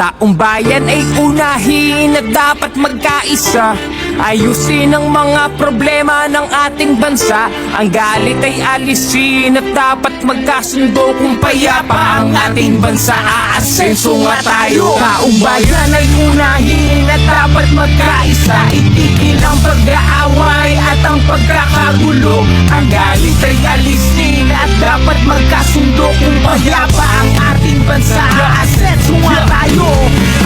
Taong bayan ay unahin at dapat magkaisa. Ayusin ang mga problema ng ating bansa. Ang galit ay alisin at dapat magkasundo. Kung payapa ang ating bansa, aasenso nga tayo. Taong bayan ay unahin at dapat magkaisa. Itigil ang pag-aaway at ang pagkakagulo. Ang galit ay alisin at dapat magkasundo. Kung payapa ang ating bansa, aasenso nga tayo.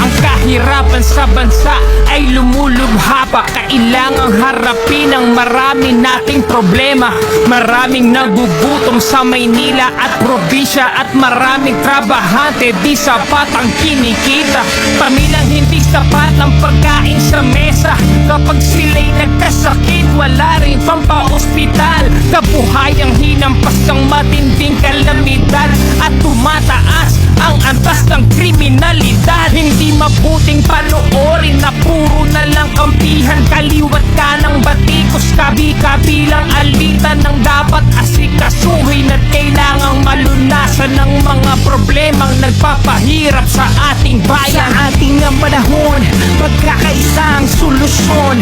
Ang kahirapan sa bansa ay lumulubha pa. Kailangang harapin ang marami nating problema. Maraming nagugutom sa Maynila at probinsya, at maraming trabahante di sapat ang kinikita. Pamilyang hindi sapat ang pagkain sa mesa. Kapag sila'y nagkasakit, wala rin pampa-ospital. Kabuhayang hinampas ng matinding kalamidad, at tumataas ang antas ng kriminalidad. Hindi mabuting panoorin na puro na lang kampihan. Kaliwat ka ng batikos, kabi-kabilang alitan ng dapat asikasuhin. At kailangang malunasan ng mga problemang nagpapahirap sa ating bayan. Sa ating ang panahon, magkakaisa ang solusyon.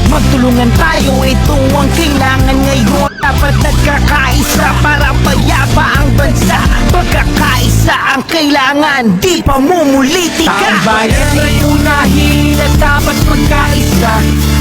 Magtulungan tayo, ito ang kailangan ngayon. Dapat nagkakaisa para payapa ang bansa. Pagkakaisa ang kailangan, di pamumulitika. Taong bayan ay unahin at dapat magkaisa.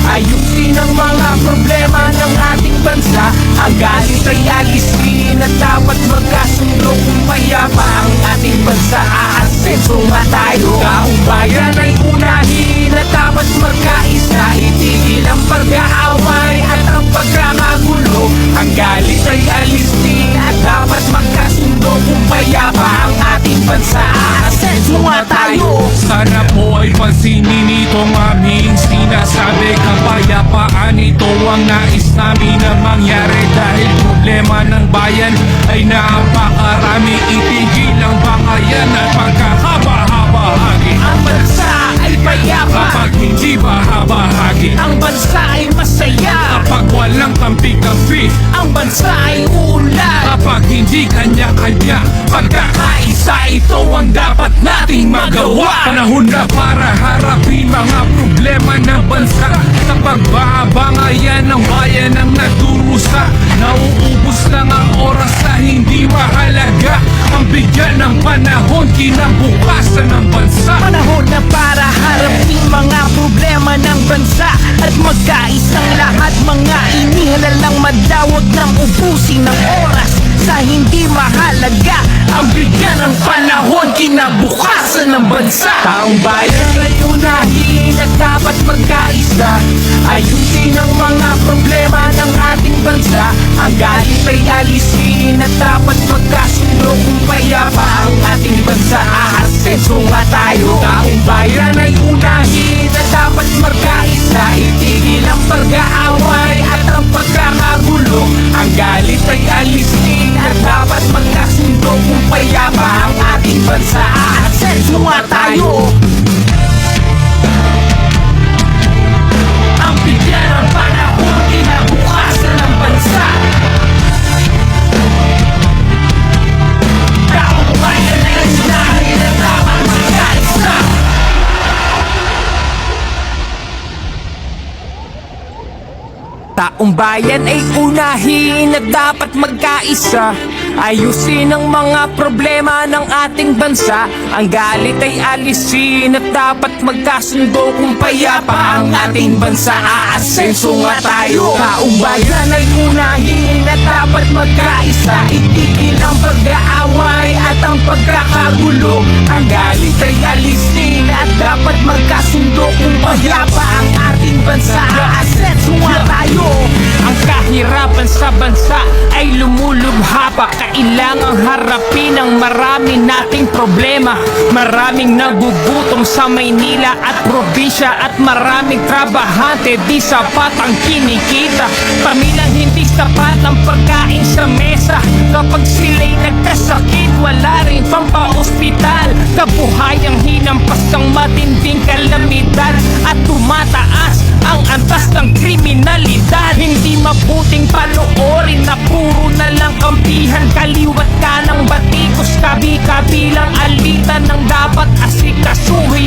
Ayusin ang mga problema ng ating bansa. Ang galit ay alisin at dapat magkasundo. Kung payapa ang ating bansa, aasenso nga tayo. Taong bayan ay unahin at dapat magkaisa. Itigil ang pag-aaway at ang pagkakagulo. Ang galit ay alisin at dapat magkasundo. Kung payapa ang ating bansa, aasenso nga tayo. Sana po ay pansinin itong aming sinasabi. Kapayapaan, ito ang nais namin na mangyari. Dahil problema ng bayan ay napakarami. Itigil ang bangayan at pagkakahaba-habahagi. Ang bansa ay payapa Kapag hindi bahabahagi, ang bansa ay masaya. kapag walang kampi-kampi, Ang bansa ay uunlad. kapag hindi kanya-kanya, pagkakaisa, ito ang dapat nating magawa. Panahon na para harapin mga problema ng bansa. Sa pagbabangayan ng bayan ang nagdurusa. Nauubos lang ang oras na hindi mahalaga. Ang bigyan ng panahon, kinabukasan ng bansa. Panahon na para harapin mga problema ng bansa. At magkaisang lahat, mga inihalal lang madawag ng ubusin ng oras sa hindi mahalaga. Ang bigyan ng panahon, kinabukasan ng bansa. Taong bayan ay unahin at dapat magkaisa. Ayusin ang mga problema ng ating bansa. Ang galit ay alisin at dapat magkasundo. Kung payapa ang ating bansa, aasenso nga tayo. Taong bayan ay unahin at dapat magkaisa. Itigil ang pag-aaway at ang pagkakagulo. Ang galit ay alisin at dapat magkasundo. Kung payapa ang ating bansa, aasenso nga tayo. Ang bigyan ng panahon, kinabukasan ng bansa. Taong bayan ay unahin at dapat magkaisa. Taong bayan ay unahin at dapat magkaisa. Ayusin ang mga problema ng ating bansa. Ang galit ay alisin at dapat magkasundo. Kung payapa ang ating bansa, aasenso nga tayo. Taong bayan ay unahin at dapat magkaisa. Itigil ang pag-aaway at ang pagkakagulo. Ang galit ay alisin at dapat magkasundo. Kung payapa ang ating bansa, aasenso nga tayo. Ang kahirapan sa bansa ay lumulubha pa. Kailangang harapin ang marami nating problema. Maraming nagugutom sa Maynila at probinsya, at maraming trabahante di sapat ang kinikita. Pamilyang hindi sapat ang pagkain sa mesa. Kapag sila'y nagkasakit, wala rin pampa-ospital. Kabuhayang hinampas ng matinding kalamidad, at tumataas ang antas ng kriminalidad. Hindi mabuting panoorin na puro na lang kampihan. Kaliwat ka ng batikos, kabi-kabilang alitan ng dapat asikasuhin.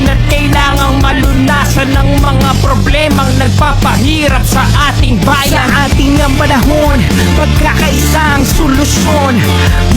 nagpapahirap sa ating bayan. Sa ating ang panahon, pagkakaisa ang solusyon.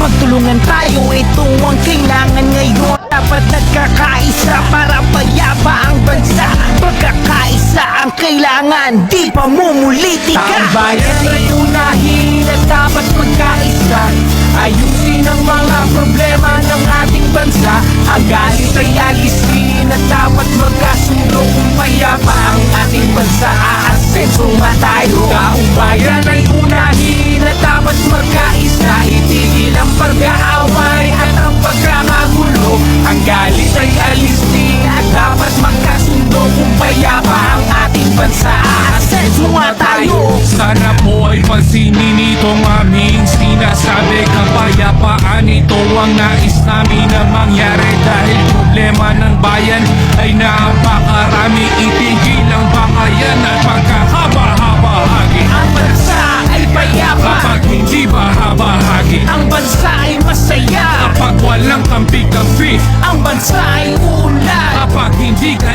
Magtulungan tayo, ito ang kailangan ngayon. Dapat nagkakaisa para payapa ang bansa. Pagkakaisa ang kailangan, di pa mumulitika. Taong bayan ay unahin at dapat magkaisa. Ayusin ang mga problema ng ating bansa. Ang galit ay alisin at dapat magkasundo. Kung mayapa ang ating bansa, aasenso nga tayo. Taong bayan ay unahin at dapat magkaisa. Itigil ang pag-aaway at ang pagkakagulo. Ang galit ay alisin at dapat magkasundo. Kung mayapa ang ating bansa, aasenso nga tayo. Sana po ay pansinin itong aming sinasabi. Kapayapaan ito ang nais namin na mangyari. Dahil problema ng bayan ay napakarami. Itigil ang bakayan at pagkahaba-habahagi. Ang bansa ay payapa, Kapag hindi bahabahagi, ang bansa ay masaya, kapag walang kampi-kampi, ang bansa ay uunlad. kapag hindi ka